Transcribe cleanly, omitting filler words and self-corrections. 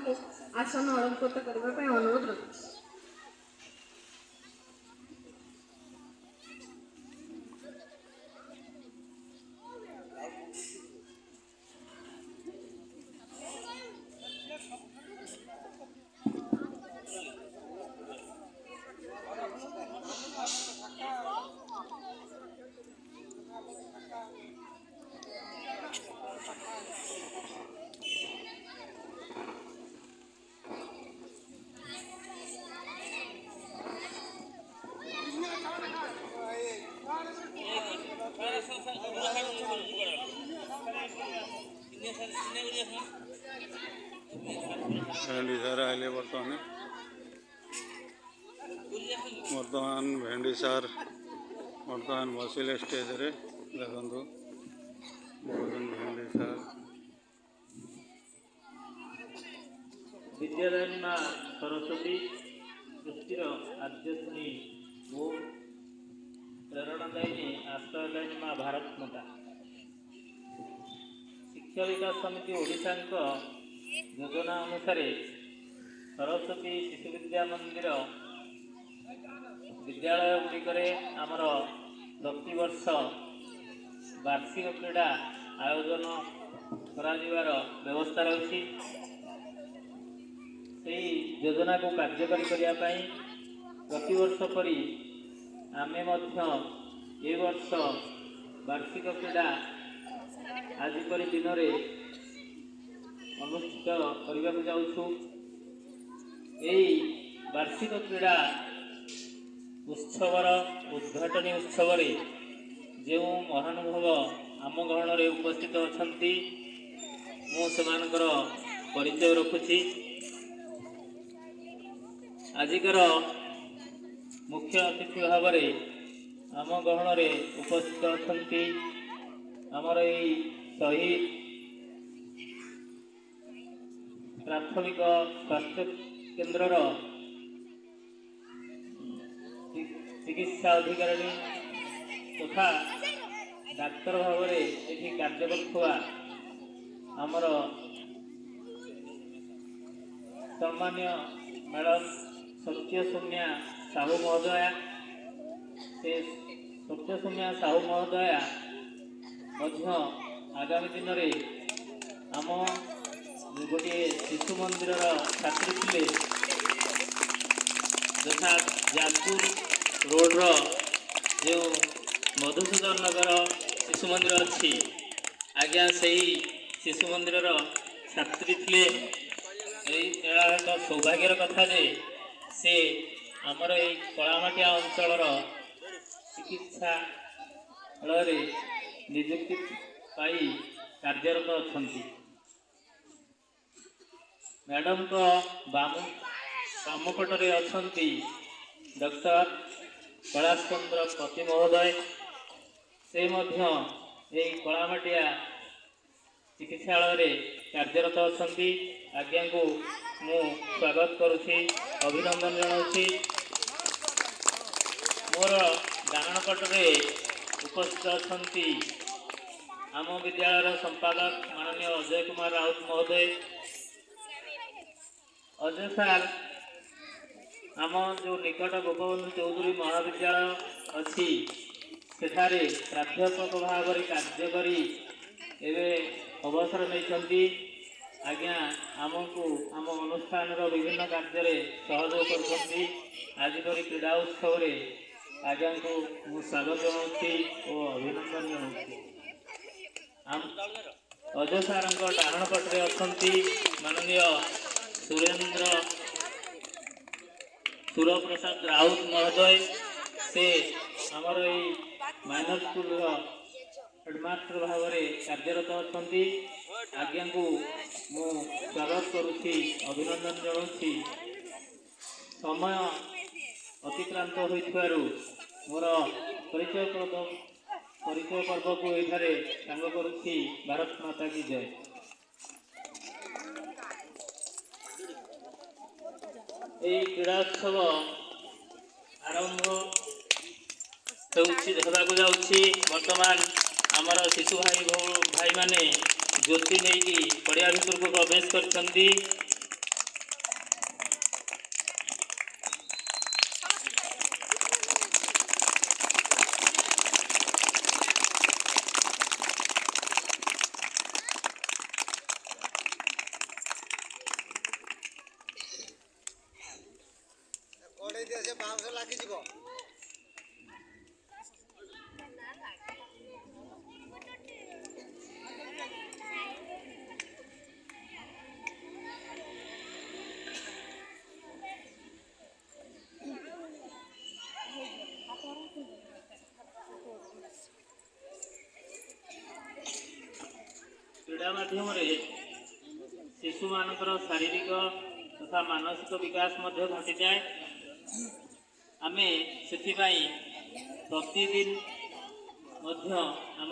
को आसन अलंकृत करने अनुरोध रखुଛି। भेंडी सार आए बर्तमान भेंडी सार बर्तमान बसिले स्टेज रे देखु भेंडी सार विद्यादायिनी माँ सरस्वती सृष्टिर आद्यशुणी ओम प्रेरणादायिनी आश्रयदायिनी माँ भारत माता शिक्षा विकास समिति ओडिशा योजना अनुसार सरस्वती शिशु विद्या मंदिर विद्यालय गुड़िकर आमर प्रतिवर्ष वार्षिक क्रीड़ा आयोजन कर व्यवस्था रही योजना को कार्यकारी करने प्रतिवर्ष परी आमे ए वर्ष वार्षिक क्रीड़ा आज परी दिन में अनुष्ठित करने को जाऊँ। वार्षिक क्रीड़ा उत्सवर उद्घाटनी उत्सव जो महानुभव आम गहन में उपस्थित अच्छा मुझे परिचय रखुची। आजिकर मुख्य अतिथि भाव आम गहन में उपस्थित अच्छा आमर यही शहीद प्राथमिक स्वास्थ्य केन्द्र चिकित्सा अधिकारी तथा डाक्तर भाव ये कार्य करुवा आमर सम्मान्य मैडम सत्यसौम्या साहू महोदया से सत्यसौम्या साहू महोदया आगामी दिन में आम गोटे शिशु मंदिर छात्री थे यथा जाजपुर रोड जो मधुसूदन नगर शिशु मंदिर अच्छी आज्ञा से शिशु मंदिर छात्री थे। एक सौभाग्यर कथा जे से आमर ये कलामाटिया अंचल चिकित्सा नियुक्ति पाई कार्यरत अच्छा। मैडम को बामपटे अच्छा डॉक्टर कैलाश चंद्र पति महोदय से कलामाटिया चिकित्सालय कार्यरत अच्छा। आज्ञा को मु स्वागत करुछि अभिनंदन जनाऊँगी। मोर डाणपटे उपस्थित अच्छा आम विद्यालय संपादक माननीय अजय कुमार राउत महोदय। अजय सार आम जो निकट गोपबंधु चौधरी महाविद्यालय अच्छी सेठारे प्राध्यापक भाव कार्य करी एवं अवसर नहीं आज्ञा आमको आम अनुष्ठान विभिन्न कार्य सहयोग कर आज परी क्रीड़ा उत्सव आज्ञा को मु स्वागत जनाऊँगी और अभिनंदन जनाऊँगी। अजय सार डाण पटे अच्छा माननीय सुरप्रसाद राउत महोदय से आमर ये माइनर स्कूल हेडमास्टर भाव कार्यरत अच्छा। आज्ञा को मु स्वागत करुछि अभिनंदन जनाऊँगी। समय अतिक्रांत होइथिबारु मोर परिचय पर्व को एठारे सांग करुछि। भारत माता की जय। ये क्रीड़ोत्सव आरंभ होगा जाऊँगी। वर्तमान आमर शिशु भाई माने ज्योति नहीं पड़िया भितर को प्रवेश कर କ୍ରୀଡ଼ା ମାଧ୍ୟମରେ ଶିଶୁମାନଙ୍କର ଶାରୀରିକ ତଥା ମାନସିକ ବିକାଶ ମଧ୍ୟ ଘଟିଥାଏ। ଆମେ ସେଥିପାଇଁ ପ୍ରତିଦିନ ମଧ୍ୟ ଆମ